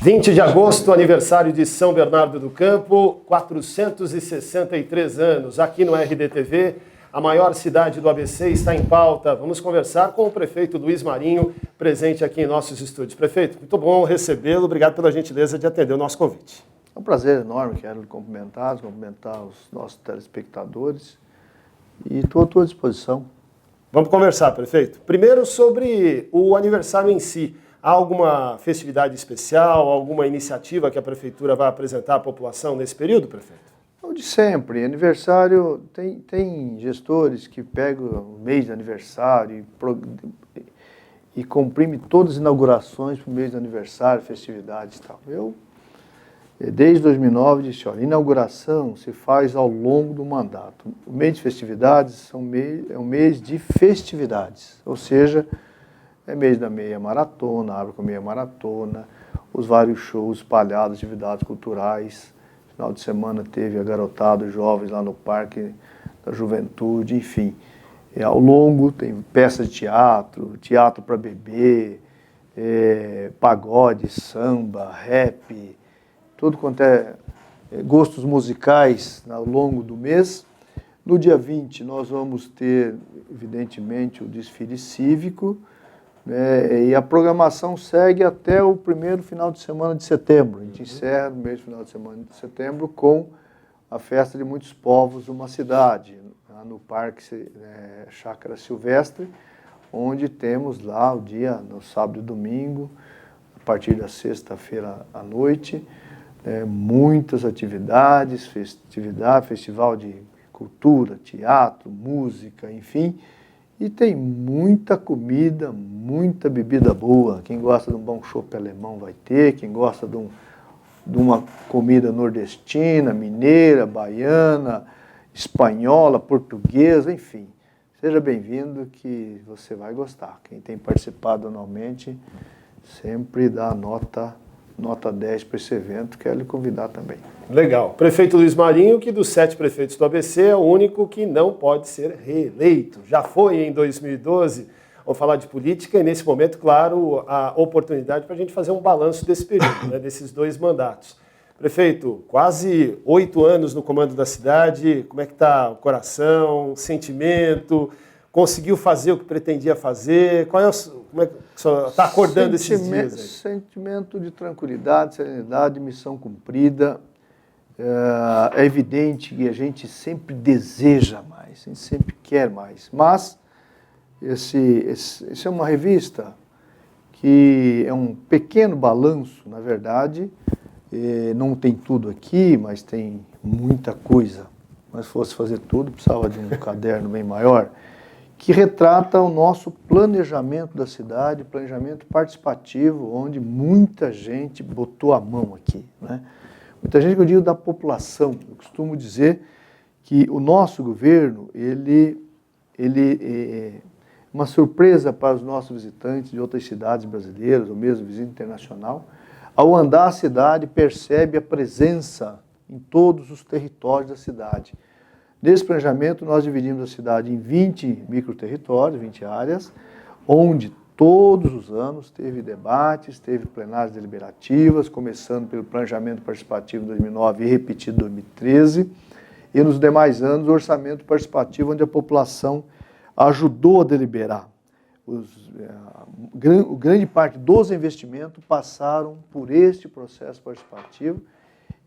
20 de agosto, aniversário de São Bernardo do Campo, 463 anos. Aqui no RDTV, a maior cidade do ABC está em pauta. Vamos conversar com o prefeito Luiz Marinho, presente aqui em nossos estúdios. Prefeito, muito bom recebê-lo. Obrigado pela gentileza de atender o nosso convite. É um prazer enorme, quero cumprimentar os nossos telespectadores e estou à tua disposição. Vamos conversar, prefeito. Primeiro sobre o aniversário em si. Há alguma festividade especial, alguma iniciativa que a Prefeitura vai apresentar à população nesse período, prefeito? O de sempre. Aniversário, tem gestores que pegam o mês de aniversário e comprime todas as inaugurações para o mês de aniversário, festividades e tal. Eu, desde 2009, disse, olha, inauguração se faz ao longo do mandato. O mês de festividades é um mês de festividades, ou seja, é mês da meia maratona, abre com meia maratona, os vários shows espalhados, atividades culturais. Final de semana teve a garotada, os jovens lá no Parque da Juventude, enfim. Ao longo tem peças de teatro, teatro para bebê, pagode, samba, rap, tudo quanto é gostos musicais ao longo do mês. No dia 20 nós vamos ter, evidentemente, o desfile cívico, e a programação segue até o primeiro final de semana de setembro. A gente encerra no mês final de semana de setembro com a festa de muitos povos de uma cidade, lá no Parque Chácara Silvestre, onde temos lá o dia, no sábado e domingo, a partir da sexta-feira à noite, muitas atividades, festival de cultura, teatro, música, enfim. E tem muita comida, muita bebida boa. Quem gosta de um bom chopp alemão vai ter, quem gosta de uma comida nordestina, mineira, baiana, espanhola, portuguesa, enfim. Seja bem-vindo que você vai gostar. Quem tem participado anualmente sempre dá nota 10 para esse evento, quero lhe convidar também. Legal. Prefeito Luiz Marinho, que dos 7 prefeitos do ABC é o único que não pode ser reeleito. Já foi em 2012. Vamos falar de política e, nesse momento, claro, a oportunidade para a gente fazer um balanço desse período, desses 2 mandatos. Prefeito, quase 8 anos no comando da cidade, como é que está o coração, sentimento? Conseguiu fazer o que pretendia fazer? Como é que o senhor está acordando esses dias aí? Sentimento de tranquilidade, serenidade, missão cumprida. É evidente que a gente sempre deseja mais, a gente sempre quer mais. Mas esse é uma revista que é um pequeno balanço, na verdade. Não tem tudo aqui, mas tem muita coisa. Mas se fosse fazer tudo, precisava de um caderno bem maior, que retrata o nosso planejamento da cidade, planejamento participativo, onde muita gente botou a mão aqui, né? Muita gente, que eu digo, da população. Eu costumo dizer que o nosso governo, ele é uma surpresa para os nossos visitantes de outras cidades brasileiras, ou mesmo visita internacional. Ao andar a cidade, percebe a presença em todos os territórios da cidade. Nesse planejamento, nós dividimos a cidade em 20 microterritórios, 20 áreas, onde todos os anos teve debates, teve plenárias deliberativas, começando pelo planejamento participativo em 2009 e repetido em 2013, e nos demais anos, o orçamento participativo, onde a população ajudou a deliberar. Grande parte dos investimentos passaram por este processo participativo,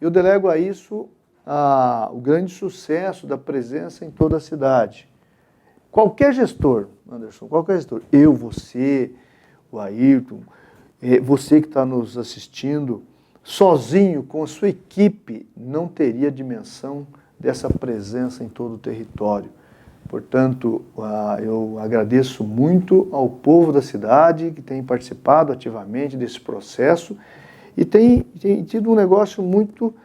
e eu delego a isso o grande sucesso da presença em toda a cidade. Qualquer gestor, Anderson, qualquer gestor, eu, você, o Ayrton, você que está nos assistindo, sozinho, com a sua equipe, não teria dimensão dessa presença em todo o território. Portanto, eu agradeço muito ao povo da cidade que tem participado ativamente desse processo e tem tido um negócio muito...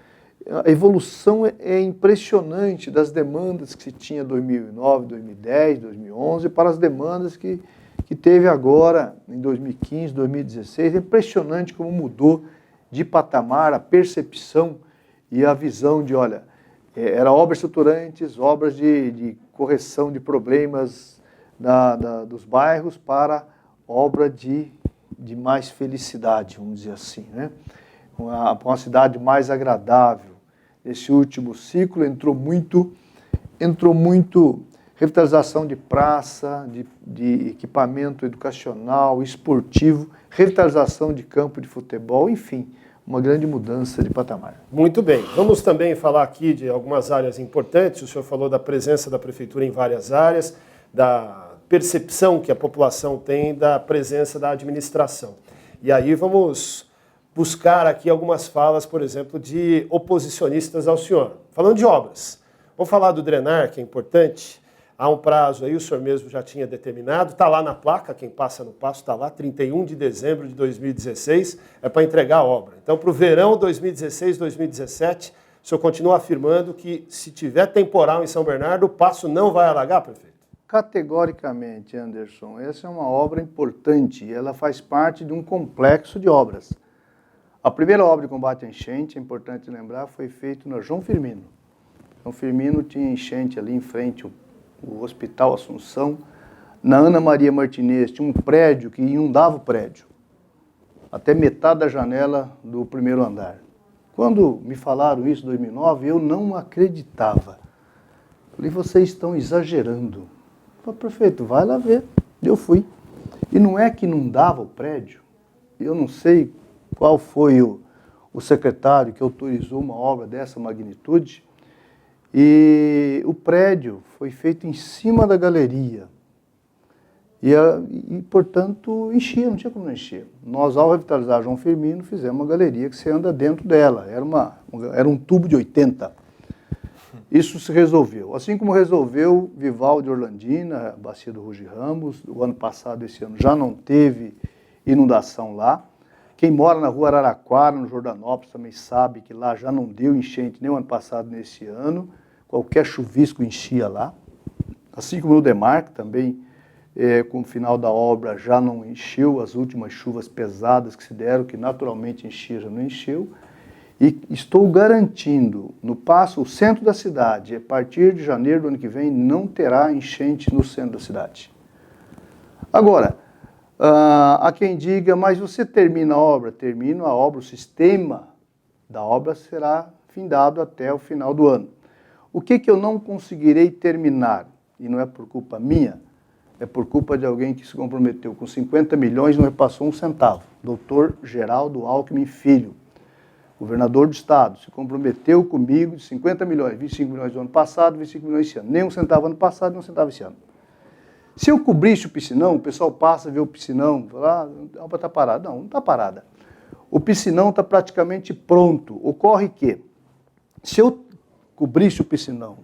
A evolução é impressionante das demandas que se tinha em 2009, 2010, 2011 para as demandas que teve agora em 2015, 2016. É impressionante como mudou de patamar a percepção e a visão de, olha, era obras estruturantes, obras de correção de problemas dos bairros para obra de mais felicidade, vamos dizer assim, né? uma cidade mais agradável. Nesse último ciclo entrou muito revitalização de praça, de equipamento educacional, esportivo, revitalização de campo de futebol, enfim, uma grande mudança de patamar. Muito bem. Vamos também falar aqui de algumas áreas importantes. O senhor falou da presença da Prefeitura em várias áreas, da percepção que a população tem da presença da administração. E aí vamos buscar aqui algumas falas, por exemplo, de oposicionistas ao senhor. Falando de obras, vamos falar do drenar, que é importante. Há um prazo aí, o senhor mesmo já tinha determinado, está lá na placa, quem passa no passo está lá, 31 de dezembro de 2016, é para entregar a obra. Então, para o verão 2016, 2017, o senhor continua afirmando que se tiver temporal em São Bernardo, o passo não vai alagar, prefeito? Categoricamente, Anderson, essa é uma obra importante, ela faz parte de um complexo de obras. A primeira obra de combate à enchente, é importante lembrar, foi feita na João Firmino. João Firmino tinha enchente ali em frente o Hospital Assunção. Na Ana Maria Martinez tinha um prédio que inundava o prédio, até metade da janela do primeiro andar. Quando me falaram isso em 2009, eu não acreditava. Falei, vocês estão exagerando. Falei, prefeito, vai lá ver. Eu fui. E não é que inundava o prédio. Eu não sei qual foi o secretário que autorizou uma obra dessa magnitude. E o prédio foi feito em cima da galeria. E portanto, enchia, não tinha como não encher. Nós, ao revitalizar João Firmino, fizemos uma galeria que você anda dentro dela. Era um tubo de 80. Isso se resolveu. Assim como resolveu Vivaldi Orlandina, Bacia do Ruge Ramos. O ano passado, esse ano, já não teve inundação lá. Quem mora na rua Araraquara, no Jordanópolis, também sabe que lá já não deu enchente nem o ano passado, nesse ano. Qualquer chuvisco enchia lá. Assim como no Demarque, também, com o final da obra, já não encheu. As últimas chuvas pesadas que se deram, que naturalmente enchia, já não encheu. E estou garantindo, no passo, o centro da cidade, a partir de janeiro do ano que vem, não terá enchente no centro da cidade. Agora, há quem diga, mas você termina a obra? Termino a obra, o sistema da obra será findado até o final do ano. O que eu não conseguirei terminar, e não é por culpa minha, é por culpa de alguém que se comprometeu com 50 milhões e não repassou um centavo. Dr. Geraldo Alckmin Filho, governador do estado, se comprometeu comigo de 50 milhões, 25 milhões do ano passado, 25 milhões esse ano. Nem um centavo ano passado, nem um centavo esse ano. Se eu cobrisse o piscinão, o pessoal passa, vê o piscinão, fala, a obra está parada. Não está parada. O piscinão está praticamente pronto. Ocorre que, se eu cobrisse o piscinão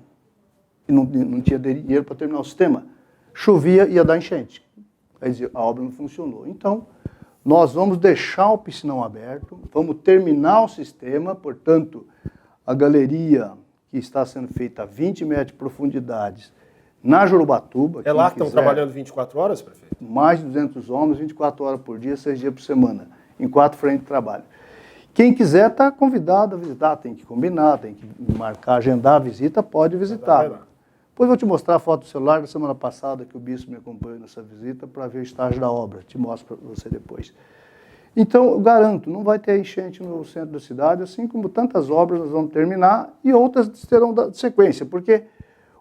e não tinha dinheiro para terminar o sistema, chovia e ia dar enchente. Quer dizer, a obra não funcionou. Então, nós vamos deixar o piscinão aberto, vamos terminar o sistema, portanto, a galeria que está sendo feita a 20 metros de profundidade na Jorubatuba. É lá que estão trabalhando 24 horas, prefeito? Mais de 200 homens, 24 horas por dia, 6 dias por semana, em 4 frentes de trabalho. Quem quiser está convidado a visitar, tem que combinar, tem que marcar, agendar a visita, pode visitar. Depois vou te mostrar a foto do celular da semana passada, que o bispo me acompanhou nessa visita, para ver o estágio da obra. Te mostro para você depois. Então, eu garanto, não vai ter enchente no centro da cidade, assim como tantas obras nós vamos terminar e outras terão sequência, porque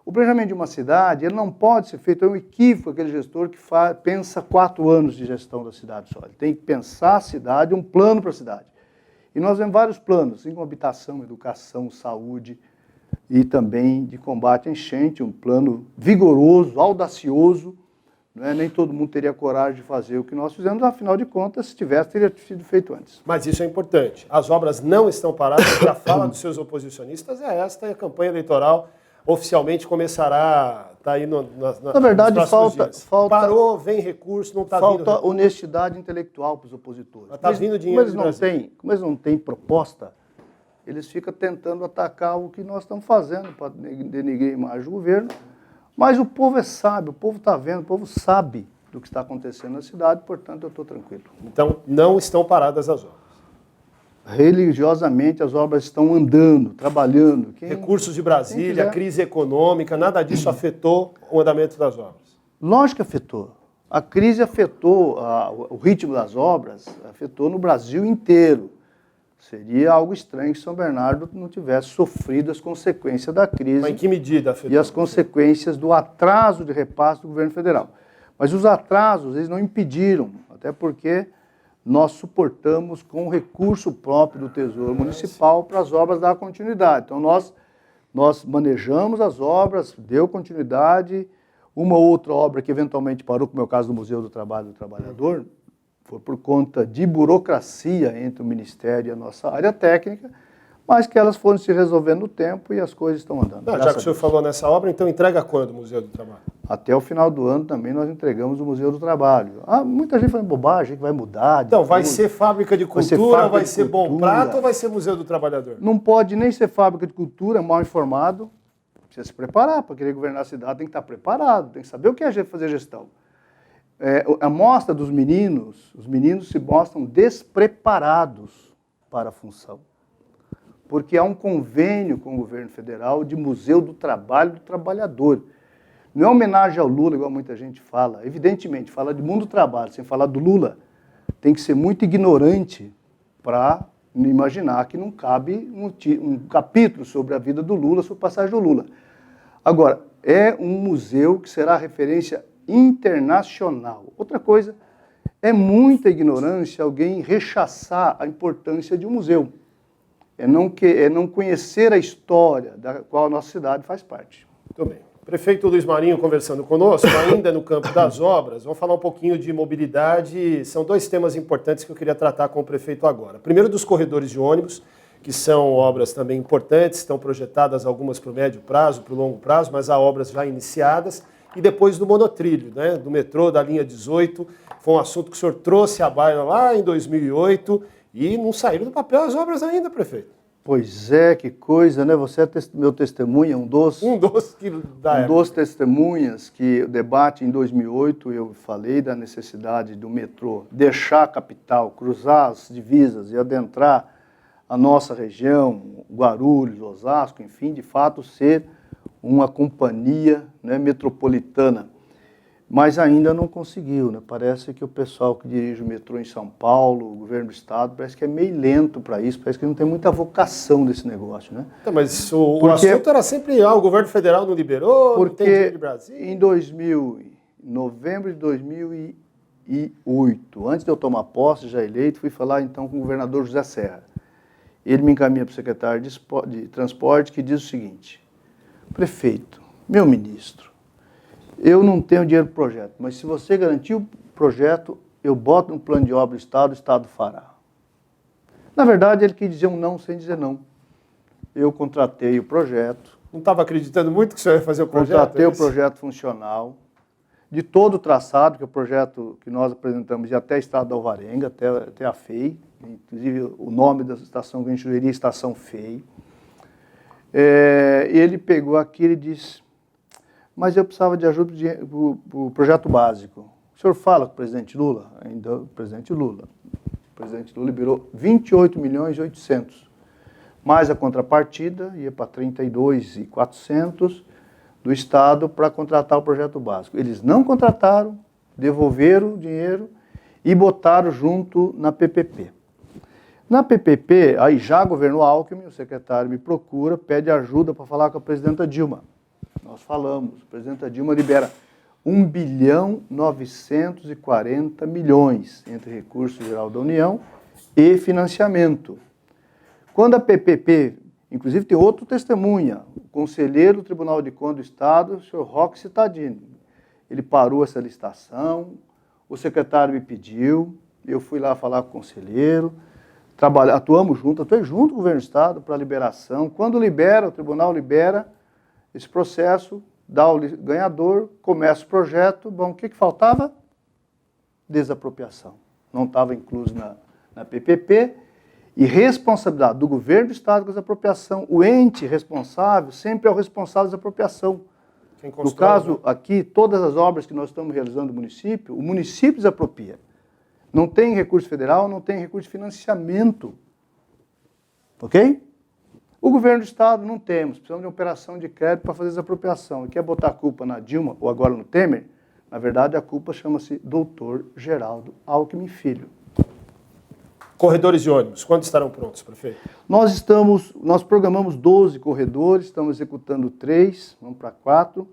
o planejamento de uma cidade ele não pode ser feito, é um equívoco aquele gestor que pensa 4 anos de gestão da cidade só. Ele tem que pensar a cidade, um plano para a cidade. E nós temos vários planos, assim como habitação, educação, saúde e também de combate à enchente, um plano vigoroso, audacioso. Não é? Nem todo mundo teria coragem de fazer o que nós fizemos, afinal de contas, se tivesse, teria sido feito antes. Mas isso é importante. As obras não estão paradas, a fala dos seus oposicionistas é esta, e a campanha eleitoral oficialmente começará, está aí na verdade, falta... Parou, vem recurso, não está vindo Falta honestidade intelectual para os opositores. Está vindo dinheiro como eles não têm proposta, eles ficam tentando atacar o que nós estamos fazendo para denegrir a imagem do governo. Mas o povo é sábio, o povo está vendo, o povo sabe do que está acontecendo na cidade, portanto eu estou tranquilo. Então não estão paradas as obras? Religiosamente as obras estão andando, trabalhando. Recursos de Brasília, crise econômica, nada disso afetou o andamento das obras? Lógico que afetou. A crise afetou o ritmo das obras, afetou no Brasil inteiro. Seria algo estranho que São Bernardo não tivesse sofrido as consequências da crise. Mas em que medida afetou? E as consequências do atraso de repasse do governo federal. Mas os atrasos, eles não impediram, até porque nós suportamos com o recurso próprio do Tesouro Municipal para as obras dar continuidade. Então, nós manejamos as obras, deu continuidade. Uma outra obra que eventualmente parou, como é o caso do Museu do Trabalho do Trabalhador, foi por conta de burocracia entre o Ministério e a nossa área técnica, mas que elas foram se resolvendo no tempo e as coisas estão andando. Não, já que o senhor falou nessa obra, então entrega quando o Museu do Trabalho? Até o final do ano também nós entregamos o Museu do Trabalho. Muita gente falando bobagem, que vai mudar. Então, vai ser fábrica de cultura, vai ser Bom Prato ou vai ser Museu do Trabalhador? Não pode nem ser fábrica de cultura, mal informado. Precisa se preparar, para querer governar a cidade tem que estar preparado, tem que saber o que é fazer gestão. A mostra dos meninos, os meninos se mostram despreparados para a função. Porque há um convênio com o governo federal de Museu do Trabalho do Trabalhador. Não é homenagem ao Lula, igual muita gente fala. Evidentemente, falar de mundo do trabalho sem falar do Lula tem que ser muito ignorante para imaginar que não cabe um capítulo sobre a vida do Lula, sobre a passagem do Lula. Agora, é um museu que será referência internacional. Outra coisa, é muita ignorância alguém rechaçar a importância de um museu. É não conhecer a história da qual a nossa cidade faz parte. Muito bem. Prefeito Luiz Marinho conversando conosco, ainda no campo das obras, vamos falar um pouquinho de mobilidade. São dois temas importantes que eu queria tratar com o prefeito agora. Primeiro, dos corredores de ônibus, que são obras também importantes, estão projetadas algumas para o médio prazo, para o longo prazo, mas há obras já iniciadas. E depois do monotrilho, né, do metrô da linha 18, foi um assunto que o senhor trouxe à baila lá em 2008 e não saíram do papel as obras ainda, prefeito. Pois é, que coisa, né? Você é meu testemunha, um dos testemunhas que o debate em 2008 eu falei da necessidade do metrô deixar a capital, cruzar as divisas e adentrar a nossa região, Guarulhos, Osasco, enfim, de fato ser uma companhia, né, metropolitana. Mas ainda não conseguiu, né? Parece que o pessoal que dirige o metrô em São Paulo, o governo do estado, parece que é meio lento para isso, parece que não tem muita vocação desse negócio, né? Então, mas o assunto era sempre, o governo federal não liberou, porque não tem dinheiro de Brasil. Em novembro de 2008, antes de eu tomar posse, já eleito, fui falar então com o governador José Serra. Ele me encaminha para o secretário de Transporte, que diz o seguinte: prefeito, meu ministro, eu não tenho dinheiro para o projeto, mas se você garantir o projeto, eu boto no plano de obra do Estado, o Estado fará. Na verdade, ele quis dizer um não sem dizer não. Eu contratei o projeto. Não estava acreditando muito que o senhor ia fazer o projeto? Contratei o projeto funcional, de todo o traçado, que é o projeto que nós apresentamos, e até a Estrada da Alvarenga, até a FEI, inclusive o nome da estação que a gente sugeriria, Estação FEI. Ele pegou aquilo e disse: mas eu precisava de ajuda para o projeto básico. O senhor fala com o presidente Lula? Ainda o presidente Lula. O presidente Lula liberou 28.800.000. Mais a contrapartida, ia para 32.400.000 do Estado para contratar o projeto básico. Eles não contrataram, devolveram o dinheiro e botaram junto na PPP. Na PPP, aí já governou Alckmin, o secretário me procura, pede ajuda para falar com a presidenta Dilma. Nós falamos, a presidenta Dilma libera 1.940.000.000 entre recurso geral da União e financiamento. Quando a PPP, inclusive tem outro testemunha, o conselheiro do Tribunal de Contas do Estado, o senhor Roque Cittadini, ele parou essa licitação, o secretário me pediu, eu fui lá falar com o conselheiro, atuamos junto, atuei junto com o governo do Estado para a liberação. Quando libera, o tribunal libera esse processo, dá o ganhador, começa o projeto. Bom, o que faltava? Desapropriação. Não estava incluso na PPP. E responsabilidade do governo do Estado com a desapropriação. O ente responsável sempre é o responsável da desapropriação. No caso aqui, todas as obras que nós estamos realizando no município, o município desapropria. Não tem recurso federal, não tem recurso de financiamento. Ok? O governo do Estado não temos, precisamos de uma operação de crédito para fazer desapropriação. E quer botar a culpa na Dilma ou agora no Temer? Na verdade, a culpa chama-se Dr. Geraldo Alckmin Filho. Corredores de ônibus, quando estarão prontos, prefeito? Nós programamos 12 corredores, estamos executando 3, vamos para 4.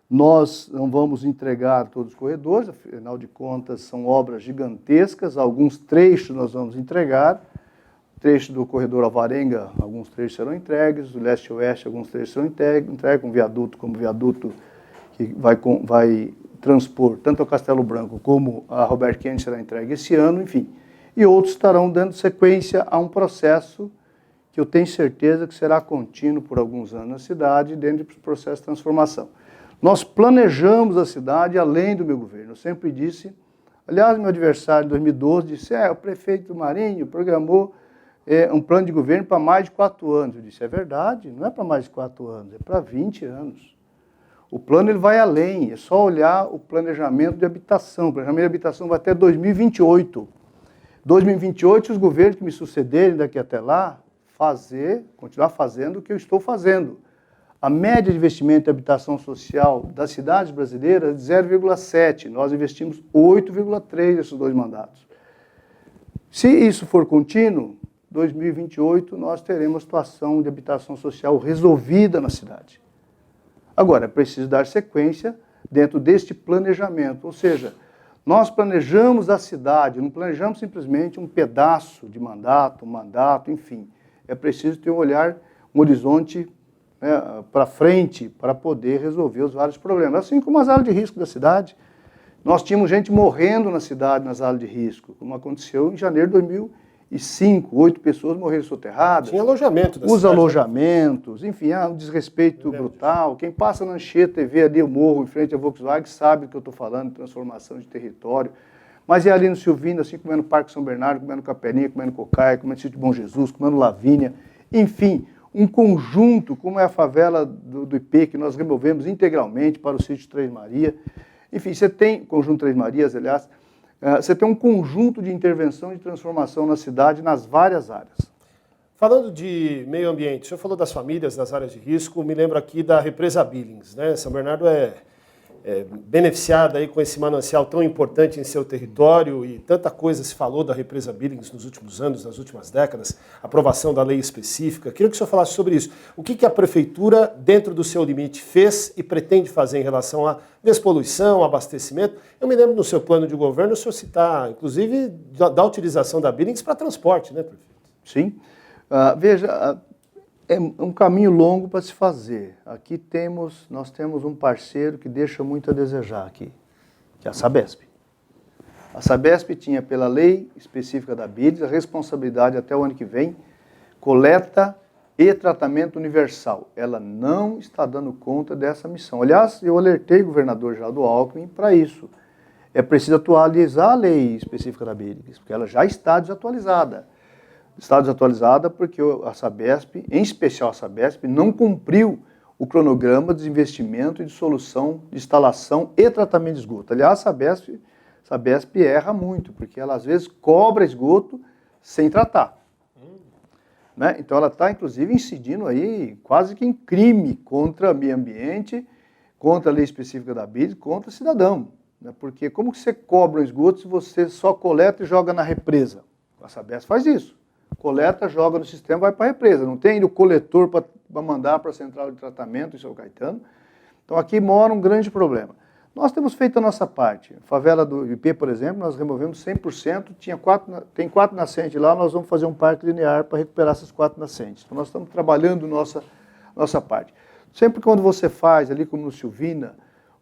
Nós não vamos entregar todos os corredores, afinal de contas são obras gigantescas, alguns trechos nós vamos entregar. Trecho do corredor Alvarenga, alguns trechos serão entregues, do leste-oeste, alguns trechos serão entregues, um viaduto como viaduto que vai transpor tanto o Castelo Branco como a Roberto Kennedy será entregue esse ano, enfim. E outros estarão dando sequência a um processo que eu tenho certeza que será contínuo por alguns anos na cidade, dentro do processo de transformação. Nós planejamos a cidade além do meu governo. Eu sempre disse, aliás, meu adversário em 2012 disse, o prefeito Marinho programou um plano de governo para mais de 4 anos. Eu disse, é verdade, não é para mais de 4 anos, é para 20 anos. O plano ele vai além, é só olhar o planejamento de habitação. O planejamento de habitação vai até 2028. 2028, os governos que me sucederem daqui até lá, continuar fazendo o que eu estou fazendo. A média de investimento em habitação social das cidades brasileiras é de 0,7. Nós investimos 8,3 nesses 2 mandatos. Se isso for contínuo, 2028 nós teremos a situação de habitação social resolvida na cidade. Agora, é preciso dar sequência dentro deste planejamento, ou seja, nós planejamos a cidade, não planejamos simplesmente um pedaço de mandato, enfim. É preciso ter um olhar, um horizonte para frente para poder resolver os vários problemas. Assim como as áreas de risco da cidade. Nós tínhamos gente morrendo na cidade nas áreas de risco, como aconteceu em janeiro de 2005, 8 pessoas morreram soterradas. Tinha alojamento da Os cidade, alojamentos, enfim, um desrespeito brutal. Quem passa na Anchieta e vê ali o morro em frente à Volkswagen sabe do que eu estou falando, de transformação de território. Mas é ali no Silvino, assim como é no Parque São Bernardo, como é no Capelinha, como é no Cocaia, como é no Sítio Bom Jesus, como é no Lavínia. Enfim, um conjunto, como é a favela do IP, que nós removemos integralmente para o Sítio Três Marias. Enfim, você tem, conjunto Três Marias, aliás, você tem um conjunto de intervenção e de transformação na cidade, nas várias áreas. Falando de meio ambiente, o senhor falou das famílias, das áreas de risco, me lembro aqui da represa Billings, né? São Bernardo é beneficiada aí com esse manancial tão importante em seu território e tanta coisa se falou da represa Billings nos últimos anos, nas últimas décadas, aprovação da lei específica. Queria que o senhor falasse sobre isso. O que a prefeitura, dentro do seu limite, fez e pretende fazer em relação à despoluição, abastecimento? Eu me lembro no seu plano de governo o senhor citar, inclusive, da utilização da Billings para transporte, né, prefeito? Sim. Veja, é um caminho longo para se fazer. Aqui nós temos um parceiro que deixa muito a desejar aqui, que é a Sabesp. A Sabesp tinha, pela lei específica da Billings, a responsabilidade até o ano que vem, coleta e tratamento universal. Ela não está dando conta dessa missão. Aliás, eu alertei o governador Geraldo Alckmin para isso. É preciso atualizar a lei específica da Billings, porque ela já está desatualizada. Está desatualizada porque a Sabesp, em especial a Sabesp, não cumpriu o cronograma de desinvestimento e de solução, de instalação e tratamento de esgoto. Aliás, a Sabesp erra muito, porque ela às vezes cobra esgoto sem tratar. Né? Então ela está, inclusive, incidindo aí quase que em crime contra o meio ambiente, contra a lei específica da Billings, contra o cidadão. Né? Porque como que você cobra o esgoto se você só coleta e joga na represa? A Sabesp faz isso. Coleta, joga no sistema, vai para a represa. Não tem o coletor para mandar para a central de tratamento em São Caetano. Então aqui mora um grande problema. Nós temos feito a nossa parte. A favela do IP, por exemplo, nós removemos 100%, tem 4 nascentes lá, nós vamos fazer um parque linear para recuperar essas 4 nascentes. Então nós estamos trabalhando nossa parte. Sempre quando você faz, ali como no Silvina,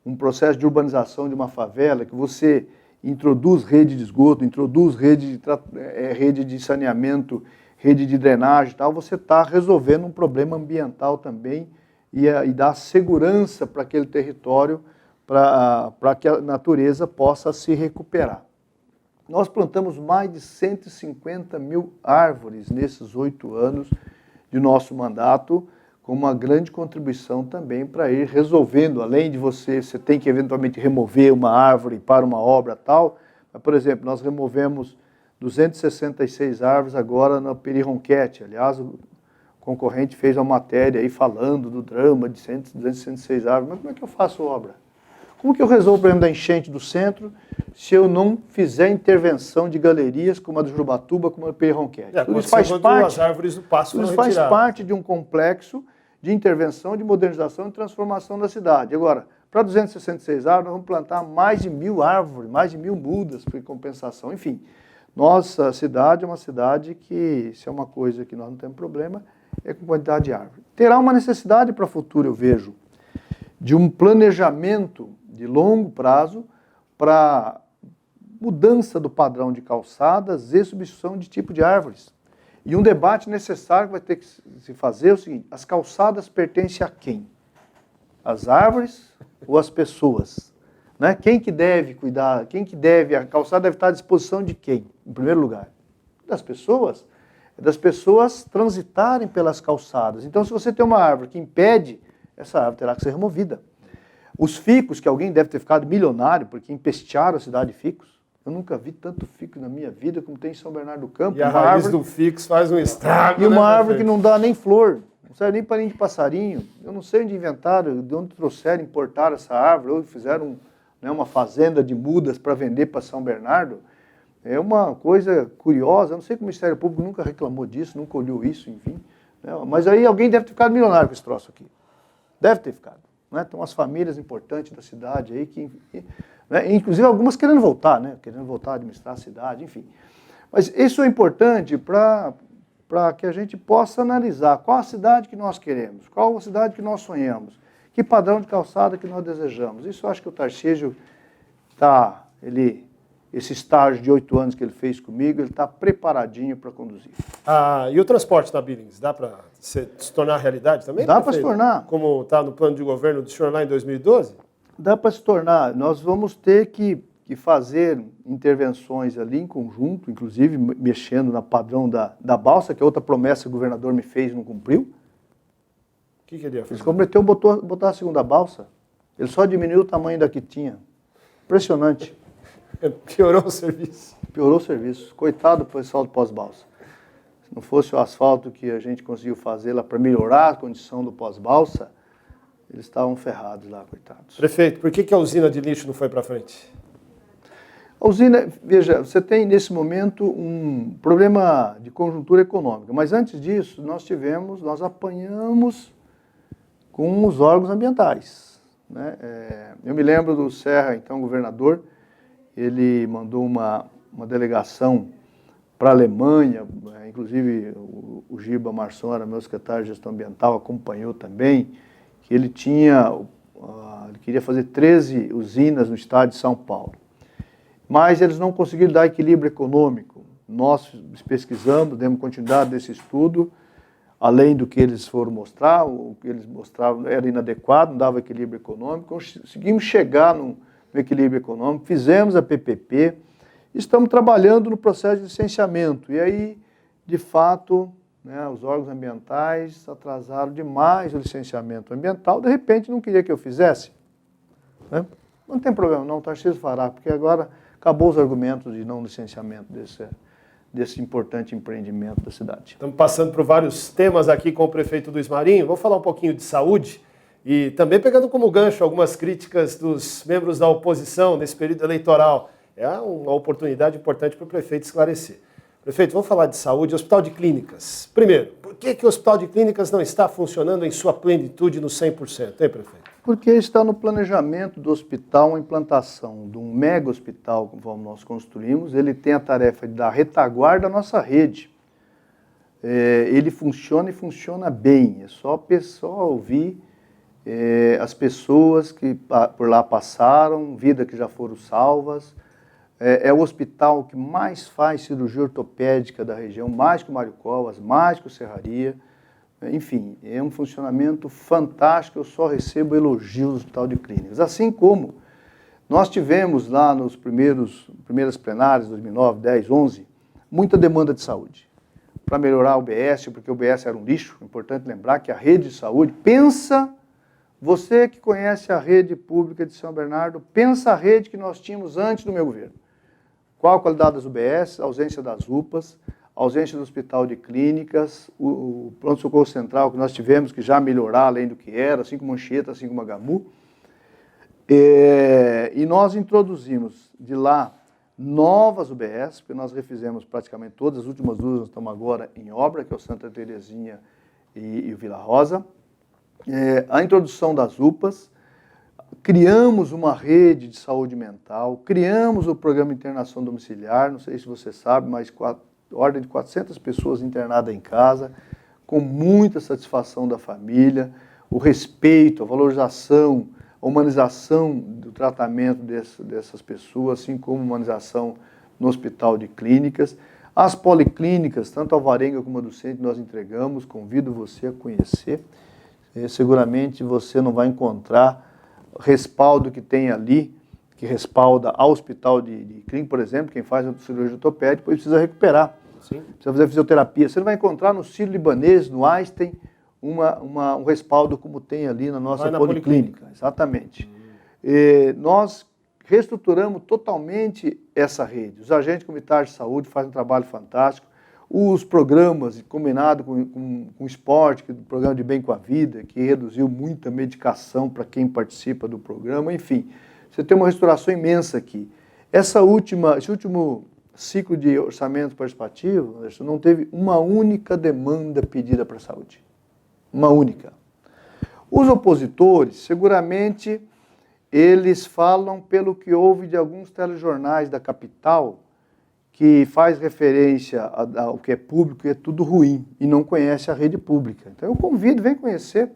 um processo de urbanização de uma favela, que você introduz rede de esgoto, introduz rede de saneamento, rede de drenagem e tal, você está resolvendo um problema ambiental também e dá segurança para aquele território, para que a natureza possa se recuperar. Nós plantamos mais de 150 mil árvores nesses 8 anos de nosso mandato, com uma grande contribuição também para ir resolvendo, além de você tem que eventualmente remover uma árvore para uma obra tal, mas, por exemplo, nós removemos 266 árvores agora na Peri-Ronquete. Aliás, o concorrente fez uma matéria aí falando do drama de 266 árvores, mas como é que eu faço obra? Como que eu resolvo o problema da enchente do centro se eu não fizer intervenção de galerias como a do Jurubatuba, como a do Perronquete? Tudo isso faz parte, as árvores do pasto tudo isso faz parte de um complexo de intervenção, de modernização e transformação da cidade. Agora, para 266 árvores, nós vamos plantar mais de 1.000 árvores, mais de 1.000 mudas por compensação. Enfim, nossa cidade é uma cidade que, se é uma coisa que nós não temos problema, é com quantidade de árvore. Terá uma necessidade para o futuro, eu vejo, de um planejamento de longo prazo para mudança do padrão de calçadas e substituição de tipo de árvores. E um debate necessário que vai ter que se fazer é o seguinte: as calçadas pertencem a quem? As árvores ou as pessoas? Né? Quem que deve cuidar? Quem que deve? A calçada deve estar à disposição de quem, em primeiro lugar? Das pessoas. Das pessoas transitarem pelas calçadas. Então, se você tem uma árvore que impede, essa árvore terá que ser removida. Os ficus, que alguém deve ter ficado milionário, porque empestearam a cidade de ficus. Eu nunca vi tanto fico na minha vida como tem em São Bernardo do Campo. E a raiz do ficus faz um estrago. E uma árvore que não dá nem flor, não serve nem para ninho de passarinho. Eu não sei onde inventaram, de onde trouxeram, importaram essa árvore, ou fizeram uma fazenda de mudas para vender para São Bernardo. É uma coisa curiosa, eu não sei que o Ministério Público nunca reclamou disso, nunca olhou isso, enfim. Mas aí alguém deve ter ficado milionário com esse troço aqui. Deve ter ficado. Né? Tem umas famílias importantes da cidade aí, inclusive algumas querendo voltar, né? Querendo voltar a administrar a cidade, enfim. Mas isso é importante para que a gente possa analisar qual a cidade que nós queremos, qual a cidade que nós sonhamos, que padrão de calçada que nós desejamos. Isso eu acho que o Tarcísio está, esse estágio de 8 anos que ele fez comigo, ele está preparadinho para conduzir. E o transporte na Billings, dá para se tornar realidade também? Dá para se tornar. Como está no plano de governo do senhor lá em 2012? Dá para se tornar. Nós vamos ter que fazer intervenções ali em conjunto, inclusive mexendo na padrão da balsa, que é outra promessa que o governador me fez e não cumpriu. O que ele ia fazer? Ele comprometeu botar a segunda balsa. Ele só diminuiu o tamanho da que tinha. Impressionante. Piorou o serviço. Piorou o serviço. Coitado do pessoal do pós-balsa. Se não fosse o asfalto que a gente conseguiu fazer lá para melhorar a condição do pós-balsa, eles estavam ferrados lá, coitados. Prefeito, por que a usina de lixo não foi para frente? A usina, veja, você tem nesse momento um problema de conjuntura econômica, mas antes disso nós apanhamos com os órgãos ambientais. Né? Eu me lembro do Serra, então governador, ele mandou uma delegação para a Alemanha, inclusive o Giba Marçom, meu secretário de gestão ambiental, acompanhou também, que ele queria fazer 13 usinas no estado de São Paulo. Mas eles não conseguiram dar equilíbrio econômico. Nós pesquisamos, demos continuidade desse estudo, além do que eles foram mostrar, o que eles mostravam era inadequado, não dava equilíbrio econômico. Conseguimos chegar no equilíbrio econômico, fizemos a PPP, estamos trabalhando no processo de licenciamento. E aí, de fato, os órgãos ambientais atrasaram demais o licenciamento ambiental, de repente não queria que eu fizesse. Né? Não tem problema não, o Tarcísio fará, porque agora acabou os argumentos de não licenciamento desse importante empreendimento da cidade. Estamos passando por vários temas aqui com o prefeito Luiz Marinho. Vou falar um pouquinho de saúde e também pegando como gancho algumas críticas dos membros da oposição nesse período eleitoral. É uma oportunidade importante para o prefeito esclarecer. Prefeito, vamos falar de saúde, Hospital de Clínicas. Primeiro, por que o Hospital de Clínicas não está funcionando em sua plenitude no 100%, hein, prefeito? Porque está no planejamento do hospital uma implantação de um mega hospital, conforme nós construímos. Ele tem a tarefa de dar retaguarda à nossa rede. Ele funciona e funciona bem. É só ouvir as pessoas que por lá passaram, vidas que já foram salvas. É o hospital que mais faz cirurgia ortopédica da região, mais que o Mário Covas, mais que o Serraria. Enfim, é um funcionamento fantástico, eu só recebo elogios do Hospital de Clínicas. Assim como nós tivemos lá nos primeiras plenárias, 2009, 10, 11, muita demanda de saúde. Para melhorar o UBS, porque o UBS era um lixo, é importante lembrar que a rede de saúde, você que conhece a rede pública de São Bernardo, pensa a rede que nós tínhamos antes do meu governo. Qual a qualidade das UBS, a ausência das UPAs, a ausência do hospital de clínicas, o pronto-socorro central que nós tivemos que já melhorar além do que era, assim como Anchieta, assim como a GAMU. E nós introduzimos de lá novas UBS, porque nós refizemos praticamente todas, as últimas duas nós estamos agora em obra, que é o Santa Terezinha e o Vila Rosa. A introdução das UPAs, criamos uma rede de saúde mental, criamos o programa de internação domiciliar, não sei se você sabe, mas ordem de 400 pessoas internadas em casa, com muita satisfação da família, o respeito, a valorização, a humanização do tratamento dessas pessoas, assim como humanização no hospital de clínicas. As policlínicas, tanto a Alvarenga como a do Centro, nós entregamos, convido você a conhecer. Seguramente você não vai encontrar respaldo que tem ali, que respalda ao hospital de clínica, por exemplo, quem faz cirurgia ortopédica, depois precisa recuperar. Sim. Precisa fazer fisioterapia. Você não vai encontrar no Sírio-Libanês, no Einstein, um respaldo como tem ali na nossa policlínica. Exatamente. Nós reestruturamos totalmente essa rede. Os agentes comunitários de saúde fazem um trabalho fantástico. Os programas, combinado com o esporte, que é o programa de Bem com a Vida, que reduziu muita medicação para quem participa do programa, enfim. Você tem uma restauração imensa aqui. Esse último ciclo de orçamento participativo, Anderson, não teve uma única demanda pedida para a saúde. Uma única. Os opositores, seguramente, eles falam pelo que houve de alguns telejornais da capital, que faz referência ao que é público e é tudo ruim, e não conhece a rede pública. Então eu convido, vem conhecer.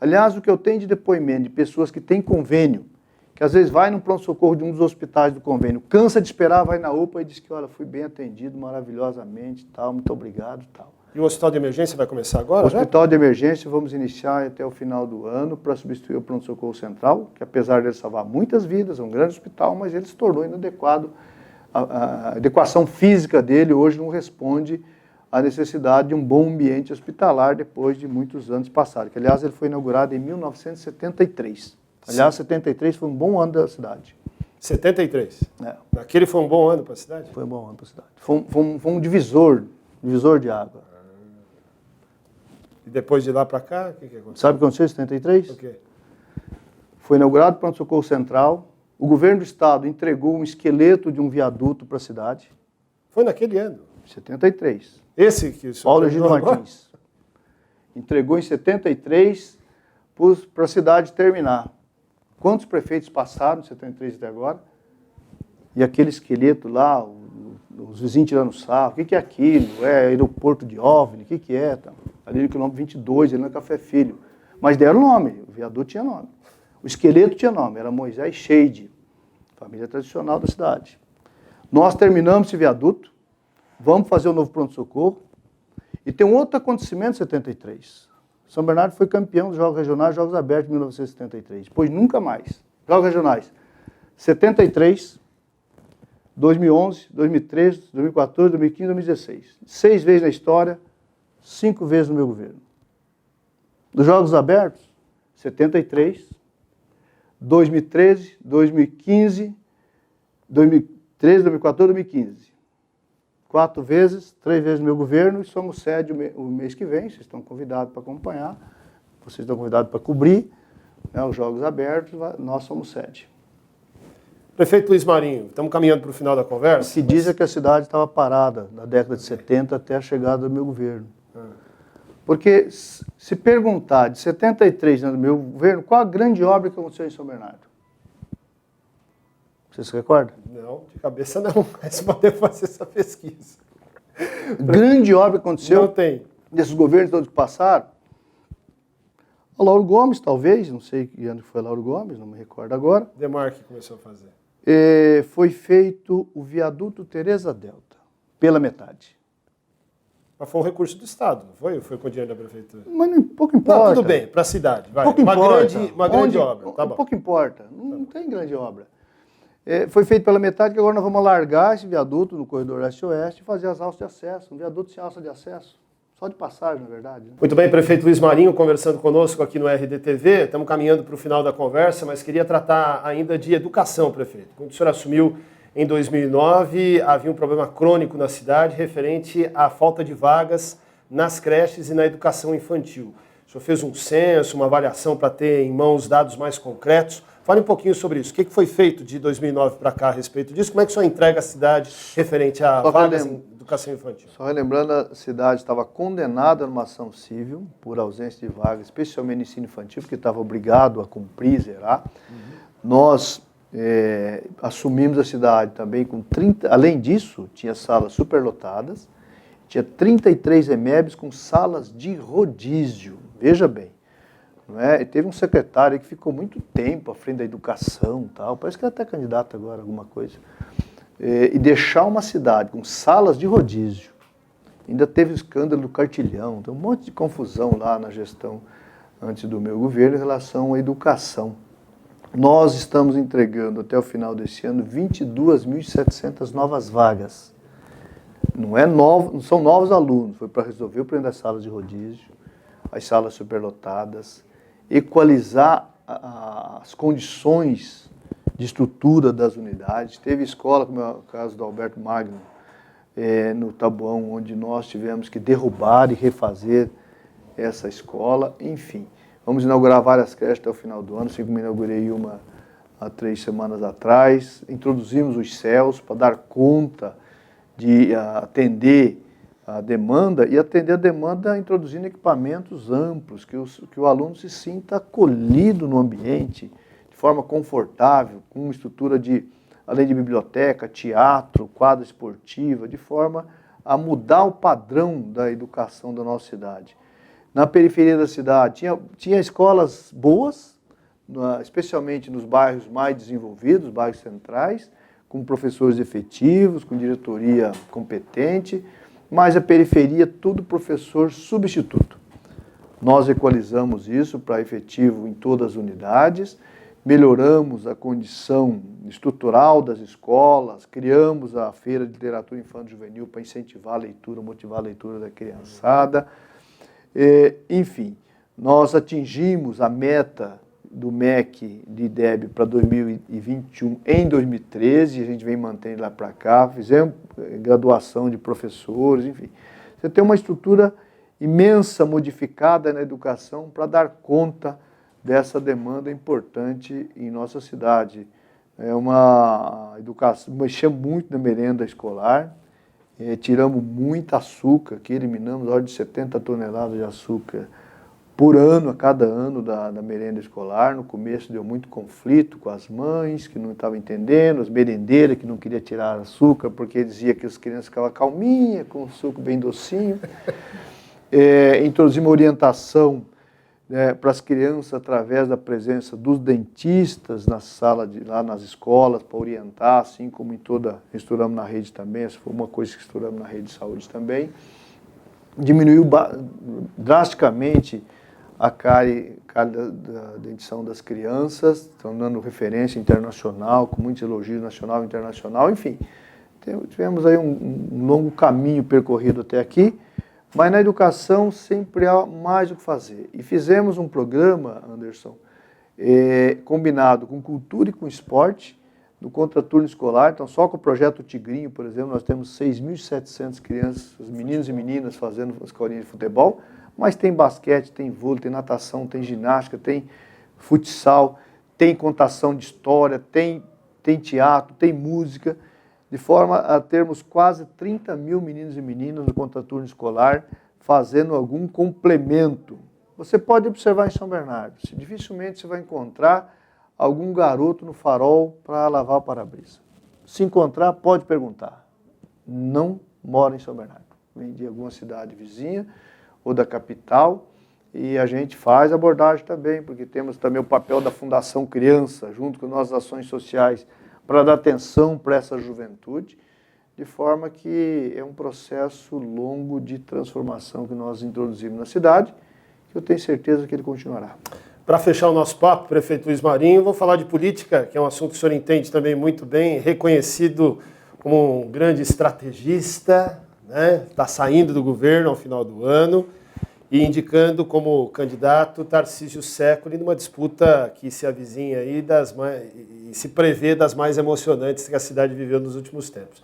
Aliás, o que eu tenho de depoimento de pessoas que têm convênio, que às vezes vai no pronto-socorro de um dos hospitais do convênio, cansa de esperar, vai na UPA e diz que, olha, fui bem atendido maravilhosamente, tal, muito obrigado, tal. E o hospital de emergência vai começar agora? O hospital de emergência vamos iniciar até o final do ano para substituir o pronto-socorro central, que apesar de salvar muitas vidas, é um grande hospital, mas ele se tornou inadequado. A adequação física dele hoje não responde à necessidade de um bom ambiente hospitalar depois de muitos anos passados. Que, aliás, ele foi inaugurado em 1973. Aliás, 73 foi um bom ano da cidade. 73? Aquele foi um bom ano para a cidade? Foi um bom ano para a cidade. Foi um divisor de água. E depois de lá para cá, o que aconteceu? Sabe o que aconteceu em 73? O quê? Foi inaugurado o pronto-socorro central. O governo do estado entregou um esqueleto de um viaduto para a cidade. Foi naquele ano? 73. Esse que o senhor... Paulo Egídio Martins. Entregou em 73 para a cidade terminar. Quantos prefeitos passaram de 73 até agora? E aquele esqueleto lá, os vizinhos tirando sarro, o que é aquilo? É aeroporto de OVNI, o que é? Ali no quilômetro 22, ali no Café Filho. Mas deram nome, o viaduto tinha nome. O esqueleto tinha nome, era Moisés Scheide, família tradicional da cidade. Nós terminamos esse viaduto, vamos fazer o novo pronto-socorro, e tem um outro acontecimento em 73. São Bernardo foi campeão dos Jogos Regionais, Jogos Abertos, em 1973. Depois nunca mais. Jogos Regionais, 73, 2011, 2013, 2014, 2015, 2016. 6 vezes na história, 5 vezes no meu governo. Dos Jogos Abertos, 73, 2013, 2015, 2013, 2014, 2015. 4 vezes, 3 vezes no meu governo, e somos sede o mês que vem, vocês estão convidados para acompanhar, vocês estão convidados para cobrir, né, os Jogos Abertos, nós somos sede. Prefeito Luiz Marinho, estamos caminhando para o final da conversa. O que diz é que a cidade estava parada na década de 70 até a chegada do meu governo. Porque se perguntar de 73 anos do meu governo, qual a grande obra que aconteceu em São Bernardo? Você se recorda? Não, de cabeça não, mas pode fazer essa pesquisa. Grande obra que aconteceu não tem. Desses governos todos que passaram? A Lauro Gomes, talvez, não sei que ano foi Lauro Gomes, não me recordo agora. Demarque começou a fazer. Foi feito o viaduto Teresa Delta, pela metade. Mas foi um recurso do Estado, não foi? Ou foi com o dinheiro da prefeitura? Mas pouco importa. Não, tudo bem, para a cidade. Vai. Pouco uma importa. grande obra. Tá bom. Pouco importa. Não tem grande obra. Foi feito pela metade, que agora nós vamos alargar esse viaduto no corredor leste-oeste e fazer as alças de acesso. Um viaduto sem alça de acesso. Só de passagem, na verdade. Né? Muito bem, prefeito Luiz Marinho, conversando conosco aqui no RDTV. Estamos caminhando para o final da conversa, mas queria tratar ainda de educação, prefeito. Quando o senhor assumiu em 2009, havia um problema crônico na cidade referente à falta de vagas nas creches e na educação infantil. O senhor fez um censo, uma avaliação para ter em mãos dados mais concretos. Fale um pouquinho sobre isso. O que foi feito de 2009 para cá a respeito disso? Como é que o senhor entrega a cidade referente a vagas em educação infantil? Só relembrando, a cidade estava condenada numa ação civil por ausência de vagas, especialmente no ensino infantil, porque estava obrigado a cumprir, zerar. Nós assumimos a cidade também com 30... Além disso, tinha salas superlotadas, tinha 33 EMEBs com salas de rodízio. Veja bem. Não é? E teve um secretário que ficou muito tempo à frente da educação, tal, parece que é até candidato agora, alguma coisa. E deixar uma cidade com salas de rodízio, ainda teve o escândalo do cartilhão, tem um monte de confusão lá na gestão antes do meu governo em relação à educação. Nós estamos entregando até o final desse ano 22.700 novas vagas. Não são novos alunos, foi para resolver o problema das salas de rodízio, as salas superlotadas, equalizar as condições de estrutura das unidades. Teve escola, como é o caso do Alberto Magno, no Taboão, onde nós tivemos que derrubar e refazer essa escola. Enfim, vamos inaugurar várias creches até o final do ano, assim como inaugurei uma há 3 semanas atrás. Introduzimos os CELS para dar conta de atender a demanda, e atender a demanda introduzindo equipamentos amplos, que o aluno se sinta acolhido no ambiente, de forma confortável, com uma estrutura além de biblioteca, teatro, quadra esportiva, de forma a mudar o padrão da educação da nossa cidade. Na periferia da cidade tinha escolas boas, especialmente nos bairros mais desenvolvidos, bairros centrais, com professores efetivos, com diretoria competente, mas a periferia, tudo professor substituto. Nós equalizamos isso para efetivo em todas as unidades, melhoramos a condição estrutural das escolas, criamos a Feira de Literatura Infantil Juvenil para incentivar a leitura, motivar a leitura da criançada. Enfim, nós atingimos a meta do MEC de IDEB para 2021 em 2013, a gente vem mantendo lá para cá, fizemos graduação de professores, enfim. Você tem uma estrutura imensa, modificada na educação para dar conta dessa demanda importante em nossa cidade. É uma educação, mexemos muito na merenda escolar, tiramos muito açúcar, que eliminamos a ordem de 70 toneladas de açúcar por ano, a cada ano da merenda escolar. No começo deu muito conflito com as mães, que não estavam entendendo, as merendeiras que não queriam tirar açúcar, porque dizia que as crianças ficavam calminhas, com o suco bem docinho. Introduzimos uma orientação para as crianças através da presença dos dentistas na sala, lá nas escolas, para orientar, assim como estouramos na rede também, essa foi uma coisa que estouramos na rede de saúde também. Diminuiu drasticamente a cárie da dentição das crianças, tornando referência internacional, com muitos elogios nacional e internacional, enfim. Tivemos aí um longo caminho percorrido até aqui, mas na educação sempre há mais o que fazer. E fizemos um programa, Anderson, combinado com cultura e com esporte, no contraturno escolar. Então, só com o projeto Tigrinho, por exemplo, nós temos 6.700 crianças, meninos e meninas fazendo escolinha de futebol, mas tem basquete, tem vôlei, tem natação, tem ginástica, tem futsal, tem contação de história, tem teatro, tem música, de forma a termos quase 30 mil meninos e meninas no contraturno escolar fazendo algum complemento. Você pode observar em São Bernardo, dificilmente você vai encontrar algum garoto no farol para lavar o para-brisa. Se encontrar, pode perguntar. Não mora em São Bernardo. Vem de alguma cidade vizinha ou da capital, e a gente faz abordagem também, porque temos também o papel da Fundação Criança, junto com nossas ações sociais, para dar atenção para essa juventude, de forma que é um processo longo de transformação que nós introduzimos na cidade, que eu tenho certeza que ele continuará. Para fechar o nosso papo, prefeito Luiz Marinho, vou falar de política, que é um assunto que o senhor entende também muito bem, reconhecido como um grande estrategista, né? Está saindo do governo ao final do ano e indicando como candidato Tarcísio Séculi numa disputa que se avizinha aí e se prevê das mais emocionantes que a cidade viveu nos últimos tempos.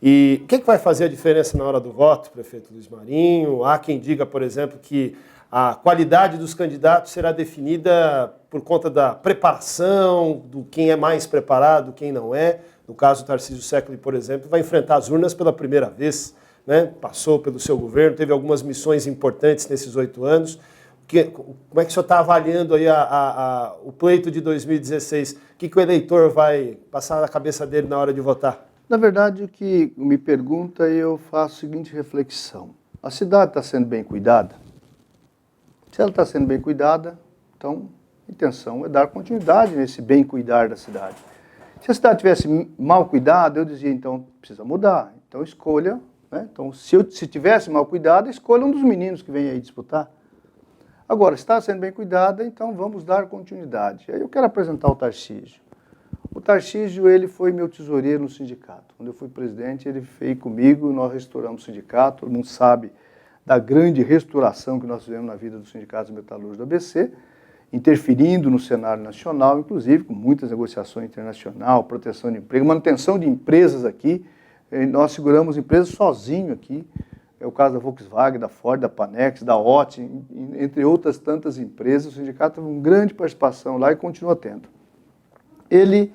E o que vai fazer a diferença na hora do voto, prefeito Luiz Marinho? Há quem diga, por exemplo, que A qualidade dos candidatos será definida por conta da preparação, do quem é mais preparado, quem não é. No caso, o Tarcísio Secoli, por exemplo, vai enfrentar as urnas pela primeira vez, né? Passou pelo seu governo, teve algumas missões importantes nesses 8 anos. Como é que o senhor está avaliando aí o pleito de 2016? O que o eleitor vai passar na cabeça dele na hora de votar? Na verdade, o que me pergunta, eu faço a seguinte reflexão. A cidade está sendo bem cuidada? Se ela está sendo bem cuidada, então a intenção é dar continuidade nesse bem cuidar da cidade. Se a cidade tivesse mal cuidada, eu dizia, então precisa mudar. Então escolha, né? Então, se tivesse mal cuidada, escolha um dos meninos que vem aí disputar. Agora, está sendo bem cuidada, então vamos dar continuidade. Aí eu quero apresentar o Tarcísio. O Tarcísio, ele foi meu tesoureiro no sindicato. Quando eu fui presidente, ele veio comigo, nós restauramos o sindicato, todo mundo sabe da grande restauração que nós fizemos na vida dos sindicatos metalúrgicos do ABC, interferindo no cenário nacional, inclusive com muitas negociações internacionais, proteção de emprego, manutenção de empresas aqui. Nós seguramos empresas sozinhos aqui. É o caso da Volkswagen, da Ford, da Panex, da OT, entre outras tantas empresas. O sindicato teve uma grande participação lá e continua tendo. Ele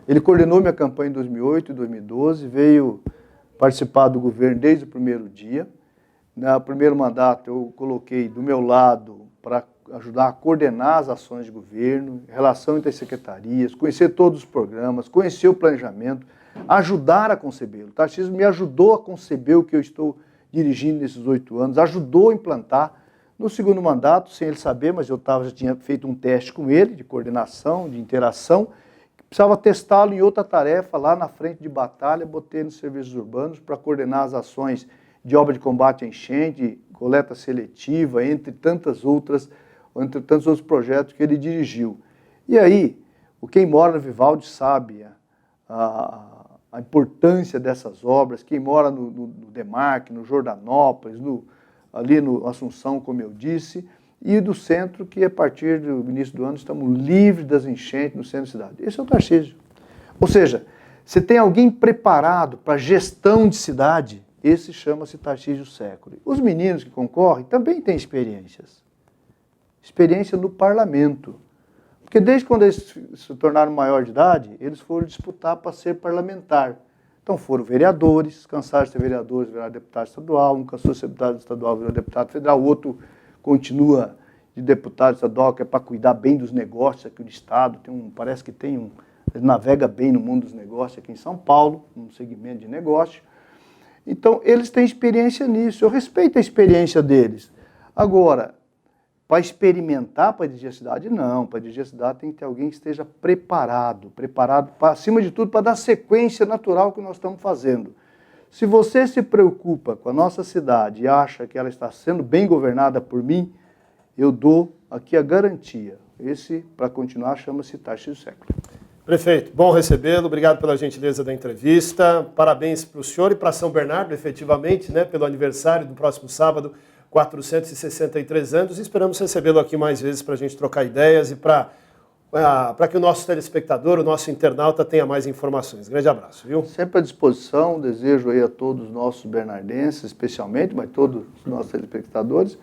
ele coordenou minha campanha em 2008 e 2012, veio participar do governo desde o primeiro dia. No primeiro mandato eu coloquei do meu lado para ajudar a coordenar as ações de governo, relação entre as secretarias, conhecer todos os programas, conhecer o planejamento, ajudar a concebê-lo. O Tarcísio me ajudou a conceber o que eu estou dirigindo nesses 8 anos, ajudou a implantar. No segundo mandato, sem ele saber, mas eu já tinha feito um teste com ele, de coordenação, de interação, precisava testá-lo em outra tarefa, lá na frente de batalha, botei nos serviços urbanos para coordenar as ações de obra de combate à enchente, coleta seletiva, entre tantos outros projetos que ele dirigiu. E aí, quem mora no Vivaldi sabe a importância dessas obras, quem mora no Demarque, no Jordanópolis, ali no Assunção, como eu disse, e do centro, que a partir do início do ano estamos livres das enchentes no centro da cidade. Esse é o Tarcísio. Ou seja, você tem alguém preparado para gestão de cidade, esse chama-se Tarcísio Secoli. Os meninos que concorrem também têm experiências. Experiência no parlamento. Porque desde quando eles se tornaram maior de idade, eles foram disputar para ser parlamentar. Então foram vereadores, cansaram de ser vereadores, viraram deputado estadual, um cansou de ser deputado estadual, virou deputado federal, o outro continua de deputado estadual, que é para cuidar bem dos negócios aqui do Estado. Parece que ele navega bem no mundo dos negócios aqui em São Paulo, num segmento de negócio. Então, eles têm experiência nisso, eu respeito a experiência deles. Agora, para experimentar, para dirigir a cidade, não. Para dirigir a cidade tem que ter alguém que esteja preparado, acima de tudo, para dar sequência natural que nós estamos fazendo. Se você se preocupa com a nossa cidade e acha que ela está sendo bem governada por mim, eu dou aqui a garantia. Esse, para continuar, chama-se Tarcísio Secoli. Prefeito, bom recebê-lo, obrigado pela gentileza da entrevista, parabéns para o senhor e para São Bernardo, efetivamente, né, pelo aniversário do próximo sábado, 463 anos, e esperamos recebê-lo aqui mais vezes para a gente trocar ideias e para que o nosso telespectador, o nosso internauta tenha mais informações. Grande abraço, viu? Sempre à disposição, desejo aí a todos os nossos bernardenses, especialmente, mas todos os nossos telespectadores,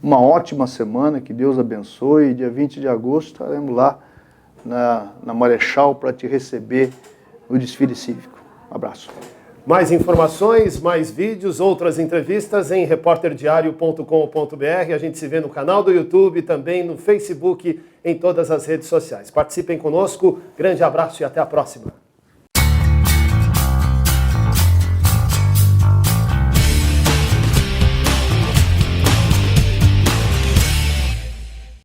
uma ótima semana, que Deus abençoe, dia 20 de agosto estaremos lá na Marechal para te receber no desfile cívico. Um abraço. Mais informações, mais vídeos, outras entrevistas em reporterdiario.com.br. A gente se vê no canal do YouTube, também no Facebook, em todas as redes sociais. Participem conosco, grande abraço e até a próxima.